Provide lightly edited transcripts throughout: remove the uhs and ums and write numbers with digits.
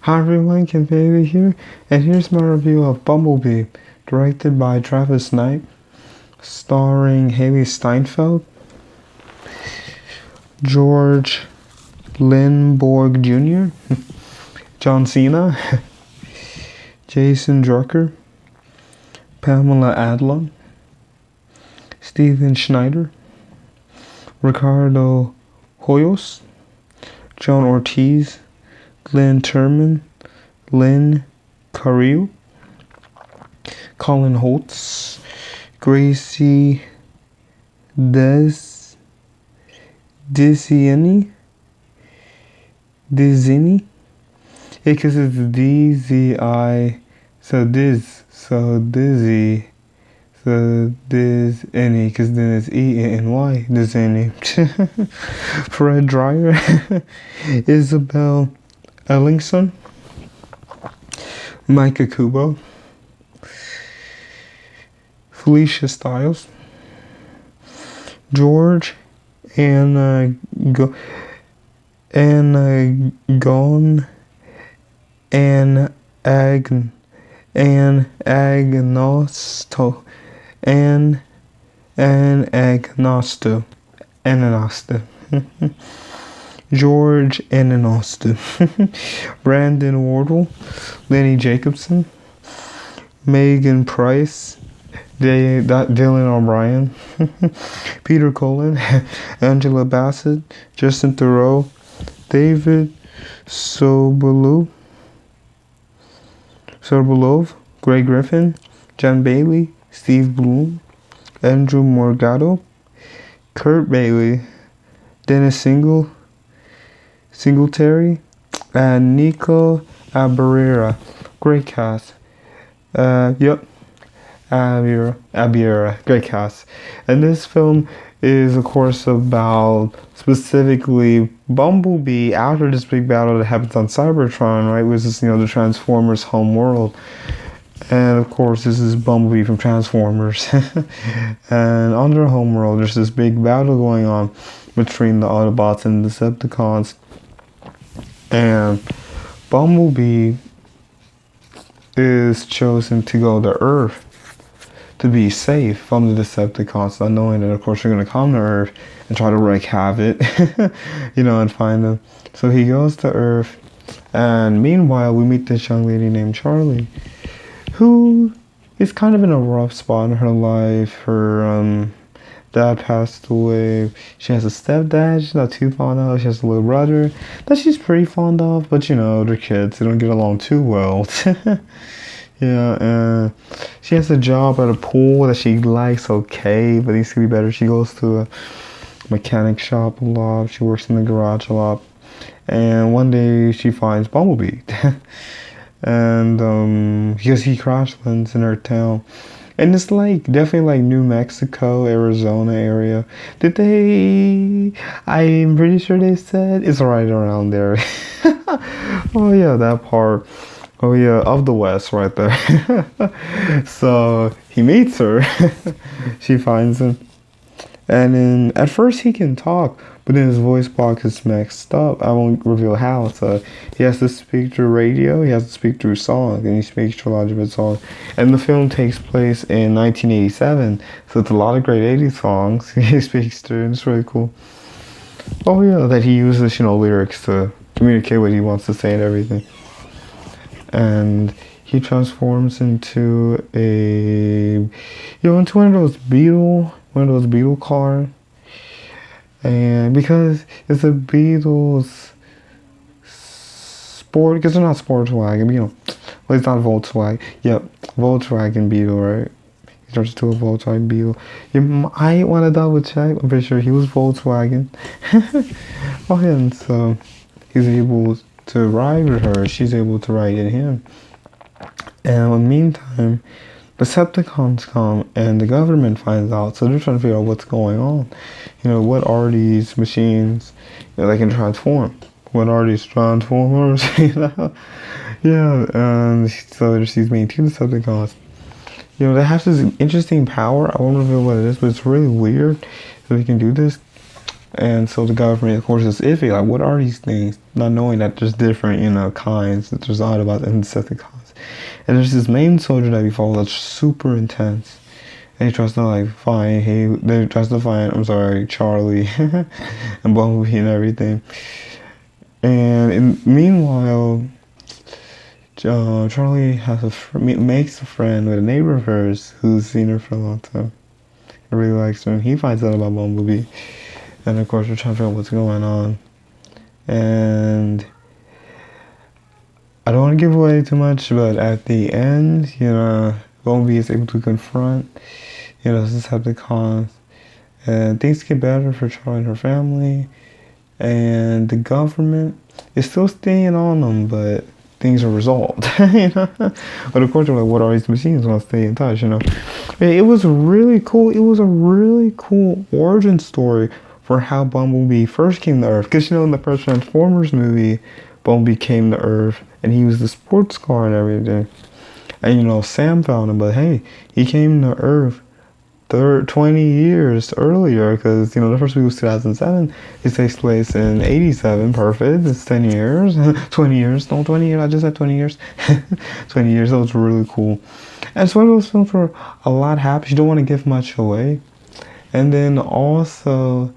Hi everyone, Kenfinity here, and here's my review of Bumblebee, directed by Travis Knight, starring Haley Steinfeld, George Lindborg Jr., John Cena, Jason Drucker, Pamela Adlon, Steven Schneider, Ricardo Hoyos, John Ortiz, Glenn Turman, Lynn Carrillo, Colin Holtz, Gracie Dizini, because it's D-Z-I, so Dizzy, so Dizini, because then it's E-N-Y, Dizini. Fred Dreyer, Isabel Ellingson, Micah Kubo, Felicia Stiles, George Anagon, Anagnosto, George Anagnosto, Brandon Wardle, Lenny Jacobson, Megan Price, Dylan O'Brien, Peter Cullen, Angela Bassett, Justin Theroux, David Sobolov, Greg Griffin, John Bailey, Steve Bloom, Andrew Morgado, Kurt Bailey, Dennis Singletary, and Nico Abarera. Great cast. Abiera. Great cast. And this film is, of course, about specifically Bumblebee after this big battle that happens on Cybertron, right? Which is, the Transformers home world. And of course, this is Bumblebee from Transformers. And on their home world, there's this big battle going on between the Autobots and the Decepticons. And Bumblebee is chosen to go to Earth to be safe from the Decepticons, not knowing that, of course, they're going to come to Earth and try to wreak havoc, and find them. So he goes to Earth, and meanwhile, we meet this young lady named Charlie, who is kind of in a rough spot in her life. Her dad passed away. She has a stepdad she's not too fond of. She has a little brother that she's pretty fond of, but they're kids. They don't get along too well. Yeah, and she has a job at a pool that she likes okay, but needs to be better. She goes to a mechanic shop a lot. She works in the garage a lot. And one day she finds Bumblebee. And because he crash lands in her town. And it's definitely New Mexico, Arizona area. I'm pretty sure they said it's right around there. Oh yeah, that part. Oh yeah, of the West right there. So he meets her. She finds him. And then at first he can talk, but then his voice box is messed up. I won't reveal how. So he has to speak through radio, he has to speak through song, and he speaks through a lot of different songs. And the film takes place in 1987, so it's a lot of great 80s songs he speaks through, and it's really cool. Oh yeah, that he uses, lyrics to communicate what he wants to say and everything. And he transforms into into one of those Beetle cars. And because it's a Beetles sport, because they're not Sportswagen, well, it's not Volkswagen. Yep, Volkswagen Beetle, right? He turns into a Volkswagen Beetle. You might want to double check. I'm pretty sure he was Volkswagen. Oh, and so he's able to ride with her. She's able to ride in him. And in the meantime, Decepticons come and the government finds out, so they're trying to figure out what's going on. What are these machines that can transform? What are these Transformers? Yeah, and so there's these main two Decepticons. You know, they have this interesting power. I won't reveal what it is, but it's really weird that they can do this. And so the government, of course, is iffy. Like, what are these things? Not knowing that there's different, you know, kinds. That there's not about the Decepticons. And there's this main soldier that we follow that's super intense. And he tries to like find, they tries to find, I'm sorry, Charlie and Bumblebee and everything. And meanwhile, Charlie has makes a friend with a neighbor of hers who's seen her for a long time. He really likes her. And he finds out about Bumblebee. And of course, we're trying to figure out what's going on. And I don't want to give away too much, but at the end, you know, Bumblebee is able to confront, you know, Decepticons. And things get better for Charlie and her family. And the government is still staying on them, but things are resolved, you know. But of course, we're like, what are these machines? Want to stay in touch, you know. It was really cool. It was a really cool origin story for how Bumblebee first came to Earth. Because, you know, in the first Transformers movie, Bumblebee came to Earth, and he was the sports car and everything. And, you know, Sam found him, but hey, he came to Earth 20 years earlier, because, you know, the first movie was 2007. It takes place in 87. Perfect. It's 10 years. 20 years. No, 20 years. I just said 20 years. 20 years. That was really cool. And it's one of those films where a lot happens. You don't want to give much away. And then also,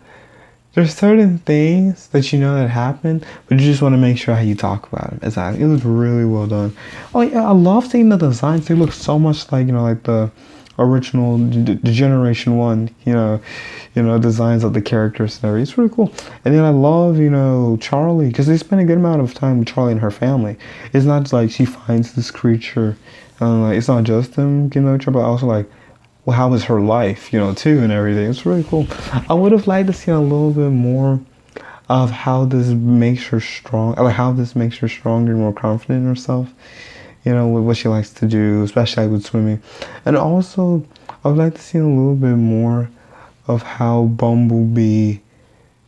there's certain things that you know that happen, but you just want to make sure how you talk about them. Exactly. It was really well done. Oh yeah, I love seeing the designs. They look so much like, you know, like the original, the Generation 1, you know, designs of the characters and everything. It's really cool. And then I love, you know, Charlie, because they spend a good amount of time with Charlie and her family. It's not just like she finds this creature, like, it's not just them, you know, but also like, well, how was her life, you know, too, and everything. It's really cool. I would have liked to see a little bit more of how this makes her strong, like how this makes her stronger and more confident in herself, you know, with what she likes to do, especially with swimming. And also, I would like to see a little bit more of how Bumblebee,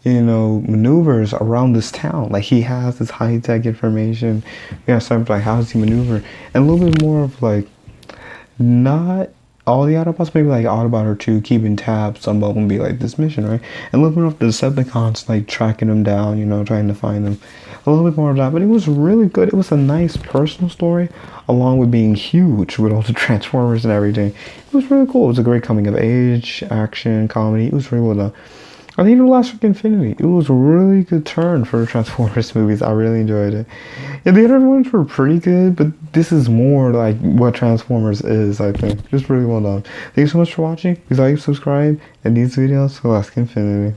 you know, maneuvers around this town. Like, he has this high-tech information, you know, something like, how does he maneuver? And a little bit more of, like, not all the Autobots, maybe like Autobot or two keeping tabs on Bumblebee, like this mission, right? And a little bit of the Decepticons, like tracking them down, you know, trying to find them. A little bit more of that, but it was really good. It was a nice personal story, along with being huge with all the Transformers and everything. It was really cool. It was a great coming of age, action, comedy. It was really well done. I think the Harris-Kenfinity, it was a really good turn for the Transformers movies. I really enjoyed it. Yeah, the other ones were pretty good, but this is more like what Transformers is, I think. Just really well done. Thank you so much for watching. Please like, subscribe, and these videos for Harris-Kenfinity.